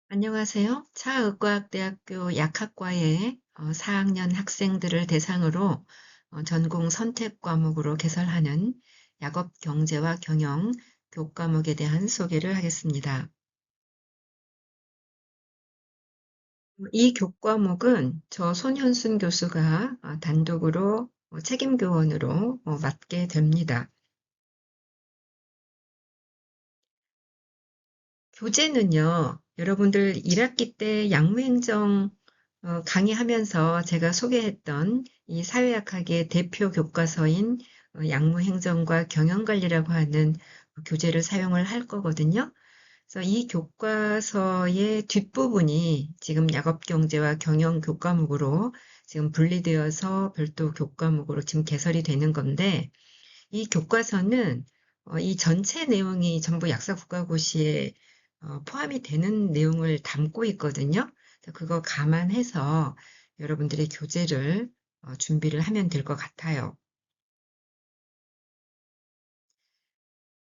안녕하세요. 차의과학대학교 약학과의 4학년 학생들을 대상으로 전공 선택 과목으로 개설하는 약업 경제와 경영 교과목에 대한 소개를 하겠습니다. 이 교과목은 저 손현순 교수가 단독으로 책임 교원으로 맡게 됩니다. 교재는요, 여러분들 1학기 때 약무행정 강의하면서 제가 소개했던 이 사회학학의 대표 교과서인 약무행정과 경영관리라고 하는 교재를 사용을 할 거거든요. 그래서 이 교과서의 뒷부분이 지금 약업경제와 경영 교과목으로 지금 분리되어서 별도 교과목으로 지금 개설이 되는 건데, 이 교과서는 이 전체 내용이 전부 약사국가고시에 포함이 되는 내용을 담고 있거든요. 그래서 그거 감안해서 여러분들의 교재를 준비를 하면 될 것 같아요.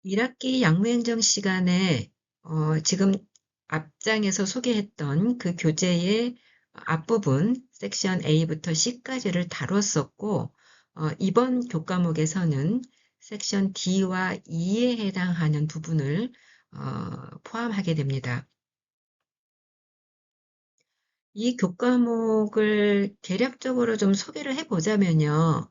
1학기 약무행정 시간에 지금 앞장에서 소개했던 그 교재의 앞부분 섹션 A부터 C까지를 다뤘었고 이번 교과목에서는 섹션 D와 E에 해당하는 부분을 포함하게 됩니다. 이 교과목을 대략적으로 좀 소개를 해보자면요.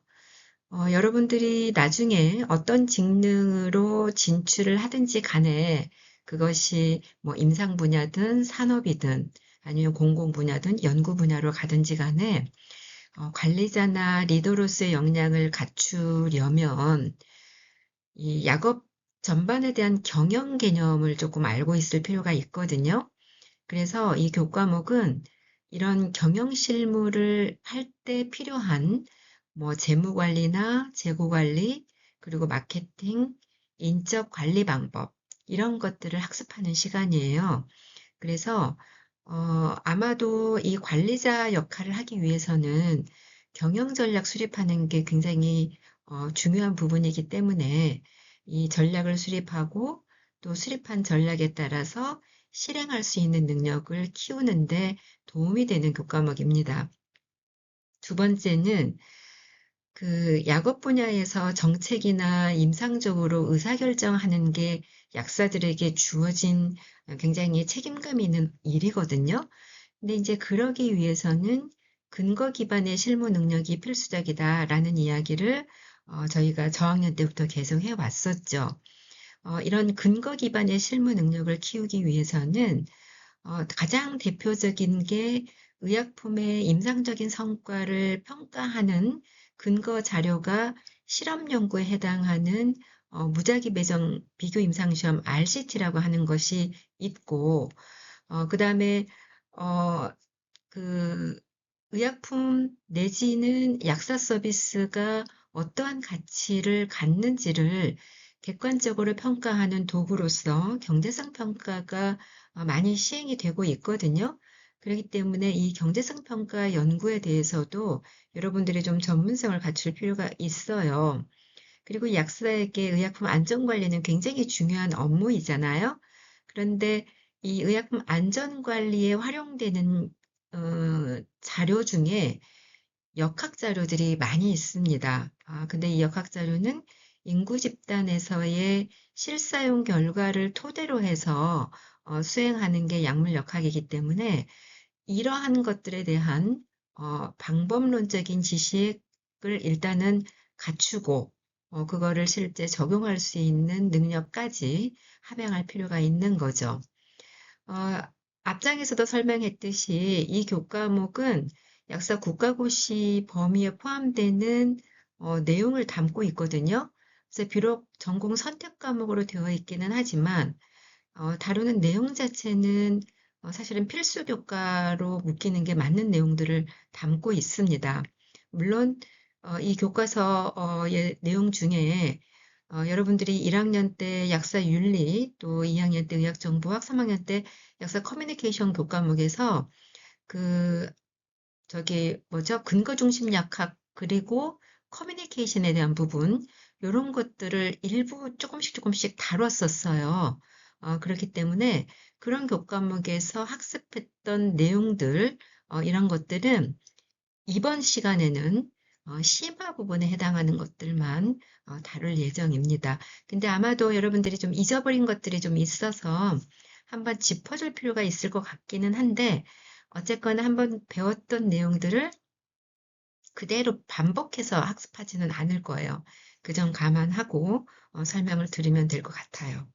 여러분들이 나중에 어떤 직능으로 진출을 하든지 간에 그것이 뭐 임상 분야든 산업이든 아니면 공공 분야든 연구 분야로 가든지 간에 관리자나 리더로서의 역량을 갖추려면 이 약업 전반에 대한 경영 개념을 조금 알고 있을 필요가 있거든요. 그래서 이 교과목은 이런 경영 실무를 할 때 필요한 뭐 재무 관리나 재고 관리, 그리고 마케팅, 인적 관리 방법 이런 것들을 학습하는 시간이에요. 그래서 아마도 이 관리자 역할을 하기 위해서는 경영 전략 수립하는 게 굉장히 중요한 부분이기 때문에 이 전략을 수립하고 또 수립한 전략에 따라서 실행할 수 있는 능력을 키우는데 도움이 되는 교과목입니다. 두 번째는 그 약업 분야에서 정책이나 임상적으로 의사결정하는 게 약사들에게 주어진 굉장히 책임감 있는 일이거든요. 근데 이제 그러기 위해서는 근거 기반의 실무 능력이 필수적이다라는 이야기를 저희가 저학년 때부터 계속 해왔었죠. 이런 근거 기반의 실무 능력을 키우기 위해서는 가장 대표적인 게 의약품의 임상적인 성과를 평가하는 근거 자료가 실험 연구에 해당하는 무작위 배정 비교 임상시험 RCT라고 하는 것이 있고, 그다음에 어, 그 의약품 내지는 약사 서비스가 어떠한 가치를 갖는지를 객관적으로 평가하는 도구로서 경제성 평가가 많이 시행이 되고 있거든요. 그렇기 때문에 이 경제성 평가 연구에 대해서도 여러분들이 좀 전문성을 갖출 필요가 있어요. 그리고 약사에게 의약품 안전 관리는 굉장히 중요한 업무이잖아요. 그런데 이 의약품 안전 관리에 활용되는 자료 중에 역학 자료들이 많이 있습니다. 근데 이 역학 자료는 인구 집단에서의 실사용 결과를 토대로 해서 수행하는 게 약물 역학이기 때문에 이러한 것들에 대한 방법론적인 지식을 일단은 갖추고 그거를 실제 적용할 수 있는 능력까지 함양할 필요가 있는 거죠. 어, 앞장에서도 설명했듯이 이 교과목은 약사 국가고시 범위에 포함되는 내용을 담고 있거든요. 그래서 비록 전공 선택 과목으로 되어 있기는 하지만 다루는 내용 자체는 사실은 필수 교과로 묶이는 게 맞는 내용들을 담고 있습니다. 물론 이 교과서의 내용 중에 여러분들이 1학년 때 약사 윤리, 또 2학년 때 의학정보학, 3학년 때 약사 커뮤니케이션 교과목에서 그 저기 뭐죠? 근거 중심 약학 그리고 커뮤니케이션에 대한 부분 이런 것들을 일부 조금씩 다뤘었어요. 그렇기 때문에 그런 교과목에서 학습했던 내용들, 이런 것들은 이번 시간에는 심화 부분에 해당하는 것들만 다룰 예정입니다. 근데 아마도 여러분들이 좀 잊어버린 것들이 좀 있어서 한번 짚어줄 필요가 있을 것 같기는 한데, 어쨌거나 한번 배웠던 내용들을 그대로 반복해서 학습하지는 않을 거예요. 그 점 감안하고 설명을 드리면 될 것 같아요.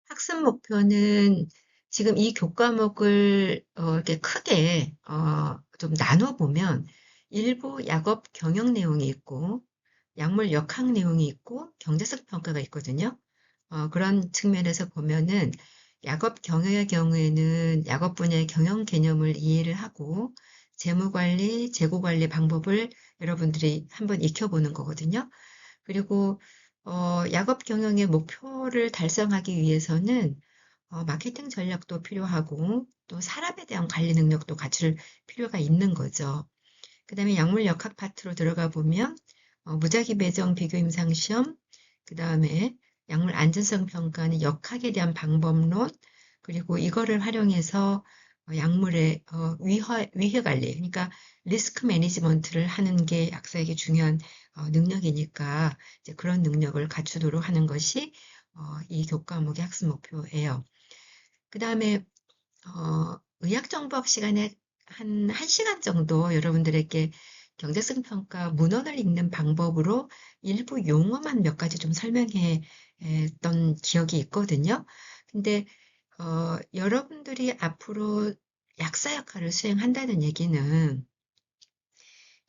학습 목표는 지금 이 교과목을 이렇게 크게 좀 나눠보면 일부 약업 경영 내용이 있고 약물 역학 내용이 있고 경제적 평가가 있거든요. 그런 측면에서 보면은 약업 경영의 경우에는 약업 분야의 경영 개념을 이해를 하고 재무관리, 재고관리 방법을 여러분들이 한번 익혀보는 거거든요. 그리고 약업 경영의 목표를 달성하기 위해서는 마케팅 전략도 필요하고 또 사람에 대한 관리 능력도 갖출 필요가 있는 거죠. 그 다음에 약물 역학 파트로 들어가 보면 무작위 배정 비교 임상 시험, 그 다음에 약물 안전성 평가는 역학에 대한 방법론, 그리고 이거를 활용해서 약물의 위해 관리, 그러니까 리스크 매니지먼트를 하는 게 약사에게 중요한 능력이니까 이제 그런 능력을 갖추도록 하는 것이 이 교과목의 학습 목표예요. 그 다음에 의학정보학 시간에 한 1시간 정도 여러분들에게 경제성 평가 문헌을 읽는 방법으로 일부 용어만 몇 가지 좀 설명해 던 기억이 있거든요. 근데 여러분들이 앞으로 약사 역할을 수행한다는 얘기는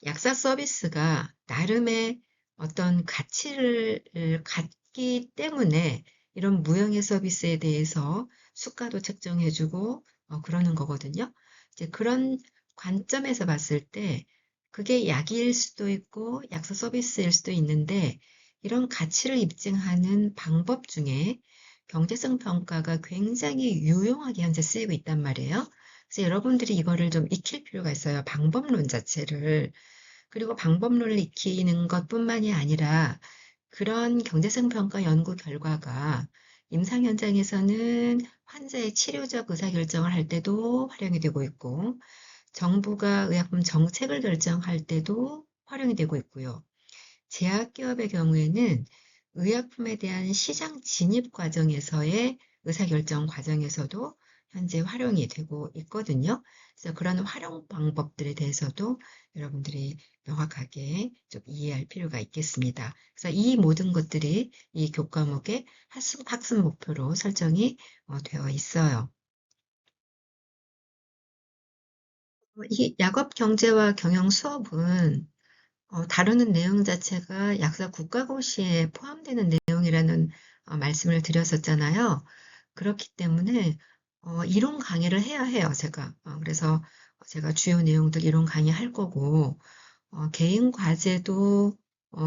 약사 서비스가 나름의 어떤 가치를 갖기 때문에 이런 무형의 서비스에 대해서 수가도 책정해주고 그러는 거거든요. 이제 그런 관점에서 봤을 때 그게 약일 수도 있고 약사 서비스일 수도 있는데 이런 가치를 입증하는 방법 중에 경제성 평가가 굉장히 유용하게 현재 쓰이고 있단 말이에요. 그래서 여러분들이 이거를 좀 익힐 필요가 있어요. 방법론 자체를. 그리고 방법론을 익히는 것뿐만이 아니라 그런 경제성 평가 연구 결과가 임상 현장에서는 환자의 치료적 의사결정을 할 때도 활용이 되고 있고 정부가 의약품 정책을 결정할 때도 활용이 되고 있고요. 제약기업의 경우에는 의약품에 대한 시장 진입 과정에서의 의사결정 과정에서도 현재 활용이 되고 있거든요. 그래서 그런 활용 방법들에 대해서도 여러분들이 명확하게 좀 이해할 필요가 있겠습니다. 그래서 이 모든 것들이 이 교과목의 학습 목표로 설정이 되어 있어요. 이 약업 경제와 경영 수업은 다루는 내용 자체가 약사 국가고시에 포함되는 내용이라는 말씀을 드렸었잖아요. 그렇기 때문에 이론 강의를 해야 해요, 제가. 그래서 제가 주요 내용들 이론 강의할 거고 개인 과제도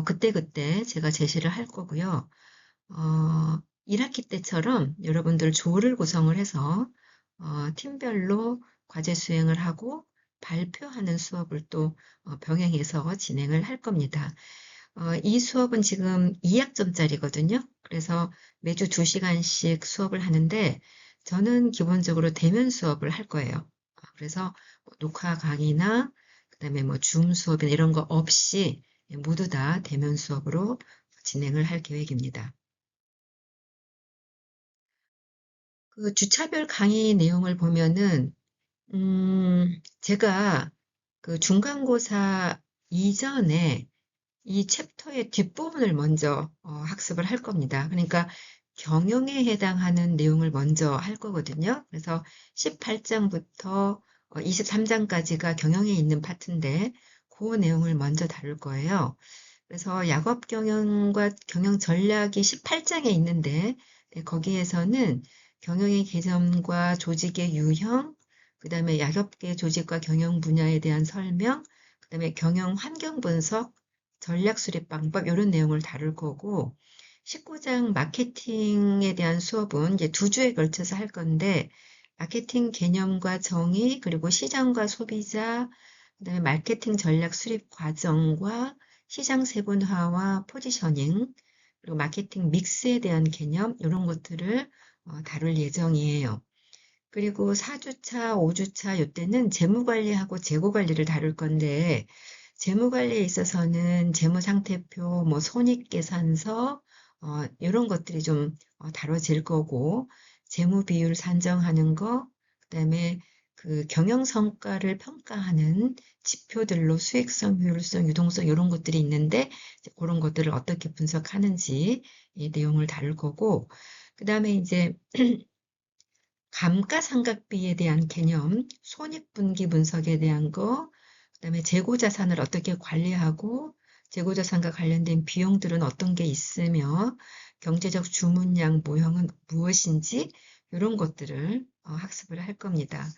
그때그때 제가 제시를 할 거고요. 1학기 때처럼 여러분들 조를 구성을 해서 팀별로 과제 수행을 하고 발표하는 수업을 또 병행해서 진행을 할 겁니다. 이 수업은 지금 2학점짜리거든요. 그래서 매주 2시간씩 수업을 하는데 저는 기본적으로 대면 수업을 할 거예요. 그래서 뭐 녹화 강의나 그다음에 뭐 줌 수업이나 이런 거 없이 모두 다 대면 수업으로 진행을 할 계획입니다. 그 주차별 강의 내용을 보면은 제가 그 중간고사 이전에 이 챕터의 뒷부분을 먼저 학습을 할 겁니다. 그러니까 경영에 해당하는 내용을 먼저 할 거거든요. 그래서 18장부터 23장까지가 경영에 있는 파트인데 그 내용을 먼저 다룰 거예요. 그래서 약업 경영과 경영 전략이 18장에 있는데 거기에서는 경영의 개념과 조직의 유형, 그다음에 약업계 조직과 경영 분야에 대한 설명, 그다음에 경영 환경 분석, 전략 수립 방법 이런 내용을 다룰 거고 19장 마케팅에 대한 수업은 이제 2주에 걸쳐서 할 건데 마케팅 개념과 정의 그리고 시장과 소비자 그다음에 마케팅 전략 수립 과정과 시장 세분화와 포지셔닝 그리고 마케팅 믹스에 대한 개념, 이런 것들을 다룰 예정이에요. 그리고 4주차, 5주차 이때는 재무관리하고 재고관리를 다룰 건데, 재무관리에 있어서는 재무상태표, 뭐 손익계산서, 이런 것들이 좀 다뤄질 거고, 재무비율 산정하는 거, 그다음에 그 경영성과를 평가하는 지표들로 수익성, 효율성, 유동성 이런 것들이 있는데, 그런 것들을 어떻게 분석하는지 이 내용을 다룰 거고, 그다음에 이제 감가상각비에 대한 개념, 손익분기 분석에 대한 거, 그다음에 재고자산을 어떻게 관리하고 재고자산과 관련된 비용들은 어떤 게 있으며 경제적 주문량 모형은 무엇인지 이런 것들을 학습을 할 겁니다.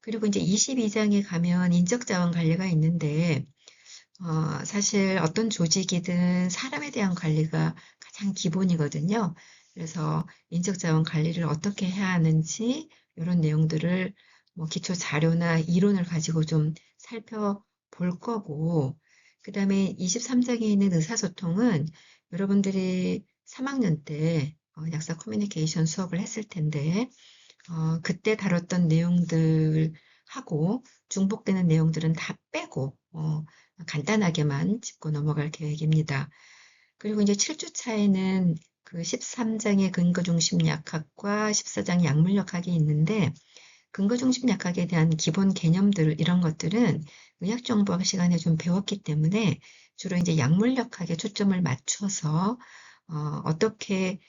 그리고 이제 22장에 가면 인적자원 관리가 있는데 사실 어떤 조직이든 사람에 대한 관리가 가장 기본이거든요. 그래서 인적자원 관리를 어떻게 해야 하는지 이런 내용들을 뭐 기초 자료나 이론을 가지고 좀 살펴볼 거고, 그 다음에 23장에 있는 의사소통은 여러분들이 3학년 때 약사 커뮤니케이션 수업을 했을 텐데, 그때 다뤘던 내용들하고 중복되는 내용들은 다 빼고 간단하게만 짚고 넘어갈 계획입니다. 그리고 이제 7주차에는 그 13장의 근거중심약학과 14장 약물역학이 있는데 근거중심약학에 대한 기본 개념들 이런 것들은 의학정보학 시간에 좀 배웠기 때문에 주로 이제 약물역학에 초점을 맞춰서 어떻게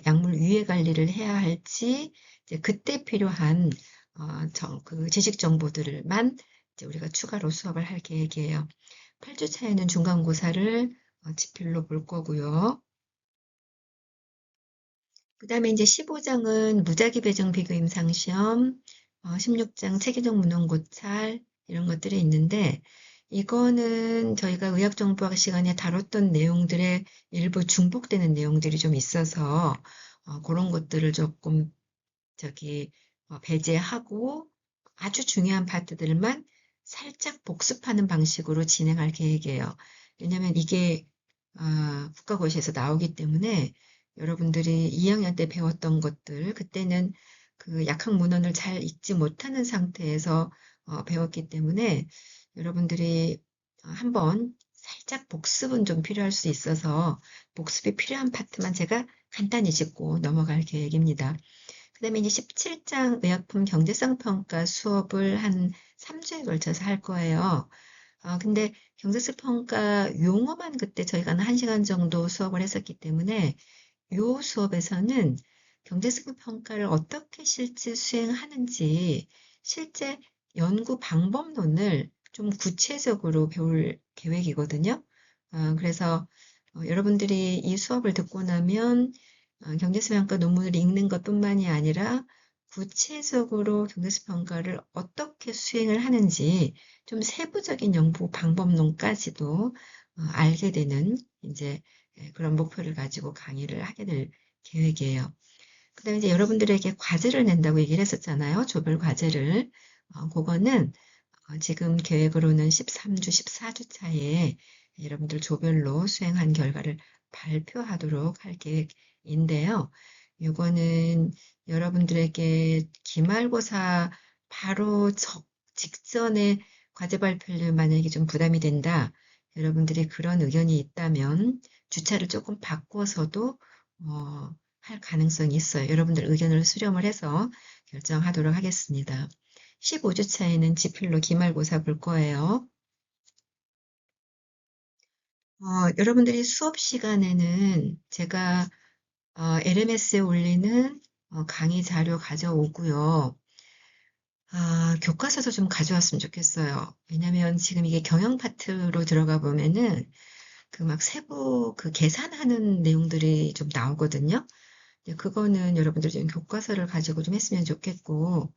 약물 유해 관리를 해야 할지 이제 그때 필요한 그 지식 정보들만 이제 우리가 추가로 수업을 할 계획이에요. 8주 차에는 중간고사를 지필로 볼 거고요. 그 다음에 이제 15장은 무작위 배정 비교 임상시험, 16장 체계적 문헌고찰 이런 것들이 있는데 이거는 저희가 의학정보학 시간에 다뤘던 내용들의 일부 중복되는 내용들이 좀 있어서 그런 것들을 조금 저기 배제하고 아주 중요한 파트들만 살짝 복습하는 방식으로 진행할 계획이에요. 왜냐하면 이게 국가고시에서 나오기 때문에 여러분들이 2학년 때 배웠던 것들 그때는 그 약학 문헌을 잘 읽지 못하는 상태에서 배웠기 때문에 여러분들이 한번 살짝 복습은 좀 필요할 수 있어서 복습이 필요한 파트만 제가 간단히 짚고 넘어갈 계획입니다. 그 다음에 이제 17장 의약품 경제성 평가 수업을 한 3주에 걸쳐서 할 거예요. 근데 경제성 평가 용어만 그때 저희가 한 1시간 정도 수업을 했었기 때문에 요 수업에서는 경제성 평가를 어떻게 실제 수행하는지 실제 연구 방법론을 좀 구체적으로 배울 계획이거든요. 그래서 여러분들이 이 수업을 듣고 나면 경제수평가 논문을 읽는 것뿐만이 아니라 구체적으로 경제수평가를 어떻게 수행을 하는지 좀 세부적인 연구 방법론까지도 알게 되는 이제 그런 목표를 가지고 강의를 하게 될 계획이에요. 그다음에 이제 여러분들에게 과제를 낸다고 얘기를 했었잖아요. 조별 과제를. 그거는 지금 계획으로는 13주, 14주 차에 여러분들 조별로 수행한 결과를 발표하도록 할 계획인데요. 이거는 여러분들에게 기말고사 바로 직전에 과제 발표를 만약에 좀 부담이 된다. 여러분들이 그런 의견이 있다면 주차를 조금 바꿔서도 할 가능성이 있어요. 여러분들 의견을 수렴을 해서 결정하도록 하겠습니다. 15주 차에는 지필로 기말고사 볼 거예요. 여러분들이 수업 시간에는 제가 LMS에 올리는 강의 자료 가져오고요. 교과서도 좀 가져왔으면 좋겠어요. 왜냐면 지금 이게 경영 파트로 들어가 보면은 그 막 세부 그 계산하는 내용들이 좀 나오거든요. 그거는 여러분들 좀 교과서를 가지고 좀 했으면 좋겠고,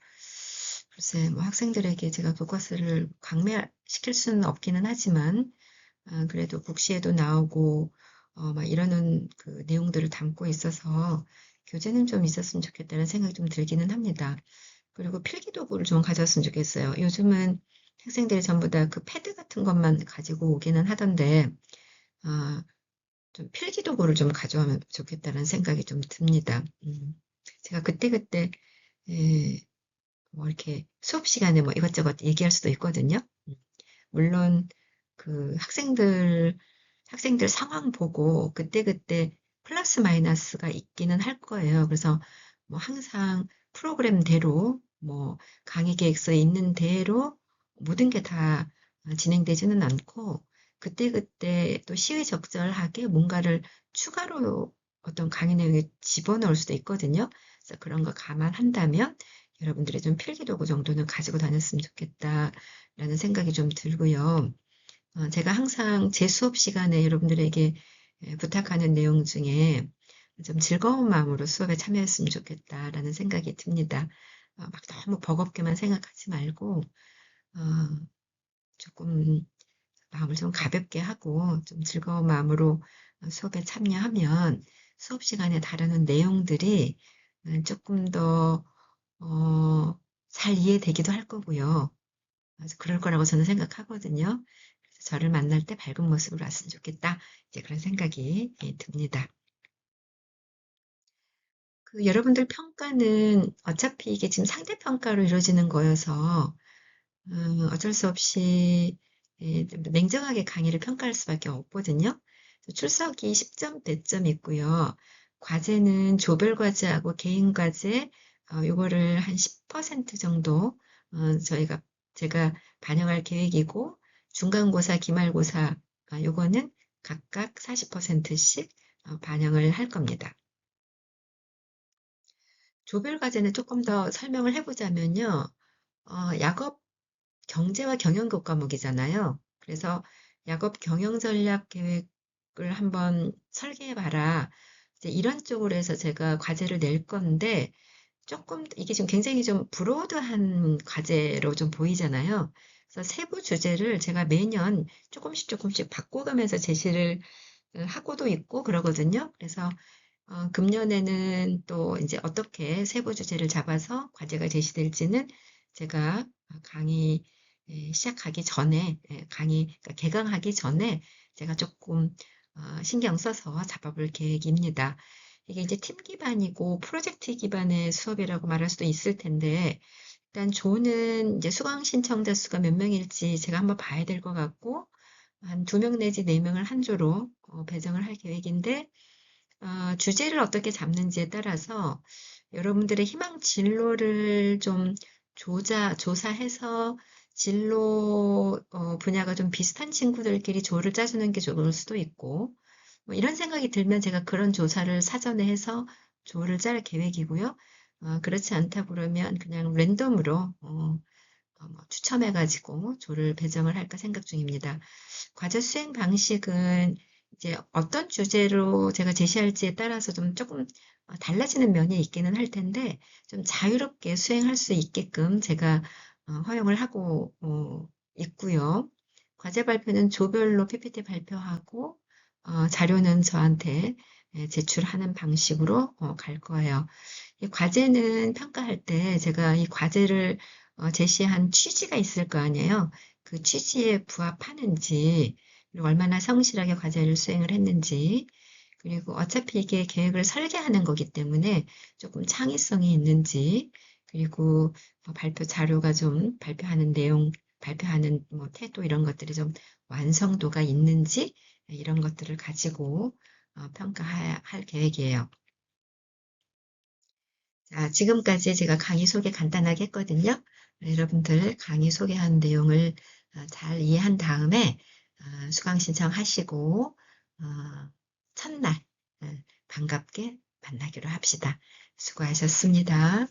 글쎄, 뭐 학생들에게 제가 교과서를 강매시킬 수는 없기는 하지만, 그래도 국시에도 나오고, 막 이러는 그 내용들을 담고 있어서 교재는 좀 있었으면 좋겠다는 생각이 좀 들기는 합니다. 그리고 필기도구를 좀 가져왔으면 좋겠어요. 요즘은 학생들이 전부 다 그 패드 같은 것만 가지고 오기는 하던데, 좀 필기도구를 좀 가져오면 좋겠다는 생각이 좀 듭니다. 제가 그때그때, 예, 뭐 이렇게 수업 시간에 뭐 이것저것 얘기할 수도 있거든요. 물론 그 학생들 상황 보고 그때그때 플러스 마이너스가 있기는 할 거예요. 그래서 뭐 항상 프로그램대로 뭐 강의 계획서에 있는 대로 모든 게 다 진행되지는 않고 그때그때 또 시의적절하게 뭔가를 추가로 어떤 강의 내용에 집어넣을 수도 있거든요. 그래서 그런 거 감안한다면 여러분들의 좀 필기도구 정도는 가지고 다녔으면 좋겠다라는 생각이 좀 들고요. 제가 항상 제 수업 시간에 여러분들에게 부탁하는 내용 중에 좀 즐거운 마음으로 수업에 참여했으면 좋겠다라는 생각이 듭니다. 막 너무 버겁게만 생각하지 말고, 어, 조금 마음을 좀 가볍게 하고 좀 즐거운 마음으로 수업에 참여하면 수업 시간에 다루는 내용들이 조금 더, 잘 이해되기도 할 거고요. 그래서 그럴 거라고 저는 생각하거든요. 그래서 저를 만날 때 밝은 모습으로 왔으면 좋겠다. 이제 그런 생각이 듭니다. 그 여러분들 평가는 어차피 이게 지금 상대평가로 이루어지는 거여서 어쩔 수 없이 냉정하게 강의를 평가할 수밖에 없거든요. 출석이 10점, 100점 있고요. 과제는 조별 과제하고 개인 과제, 요거를 한 10% 정도 제가 반영할 계획이고 중간고사, 기말고사 요거는 각각 40%씩 반영을 할 겁니다. 조별 과제는 조금 더 설명을 해보자면요. 약업 경제와 경영국 과목이잖아요. 그래서 약업 경영 전략 계획을 한번 설계해 봐라. 이제 이런 쪽으로 해서 제가 과제를 낼 건데 조금 이게 지금 굉장히 좀 브로드한 과제로 좀 보이잖아요. 그래서 세부 주제를 제가 매년 조금씩 바꿔가면서 제시를 하고도 있고 그러거든요. 그래서 금년에는 또 이제 어떻게 세부 주제를 잡아서 과제가 제시될지는 제가 강의 시작하기 전에, 그러니까 개강하기 전에 제가 조금 신경 써서 잡아볼 계획입니다. 이게 이제 팀 기반이고 프로젝트 기반의 수업이라고 말할 수도 있을 텐데, 일단 조는 이제 수강 신청자 수가 몇 명일지 제가 한번 봐야 될 것 같고, 한 2명 내지 4명을 한 조로 배정을 할 계획인데, 주제를 어떻게 잡는지에 따라서 여러분들의 희망 진로를 좀 조사해서 진로 분야가 좀 비슷한 친구들끼리 조를 짜주는 게 좋을 수도 있고, 뭐 이런 생각이 들면 제가 그런 조사를 사전에 해서 조를 짤 계획이고요. 그렇지 않다 그러면 그냥 랜덤으로 뭐 추첨해가지고 조를 배정을 할까 생각 중입니다. 과제 수행 방식은 이제 어떤 주제로 제가 제시할지에 따라서 좀 조금 달라지는 면이 있기는 할 텐데 좀 자유롭게 수행할 수 있게끔 제가 허용을 하고 있고요. 과제 발표는 조별로 PPT 발표하고 자료는 저한테 제출하는 방식으로 갈 거예요. 이 과제는 평가할 때 제가 이 과제를 제시한 취지가 있을 거 아니에요. 그 취지에 부합하는지, 그리고 얼마나 성실하게 과제를 수행을 했는지, 그리고 어차피 이게 계획을 설계하는 거기 때문에 조금 창의성이 있는지, 그리고 발표 자료가 좀 발표하는 내용, 발표하는 뭐 태도 이런 것들이 좀 완성도가 있는지, 이런 것들을 가지고 평가할 계획이에요. 자, 지금까지 제가 강의 소개 간단하게 했거든요. 여러분들 강의 소개한 내용을 잘 이해한 다음에 수강 신청하시고 첫날 반갑게 만나기로 합시다. 수고하셨습니다.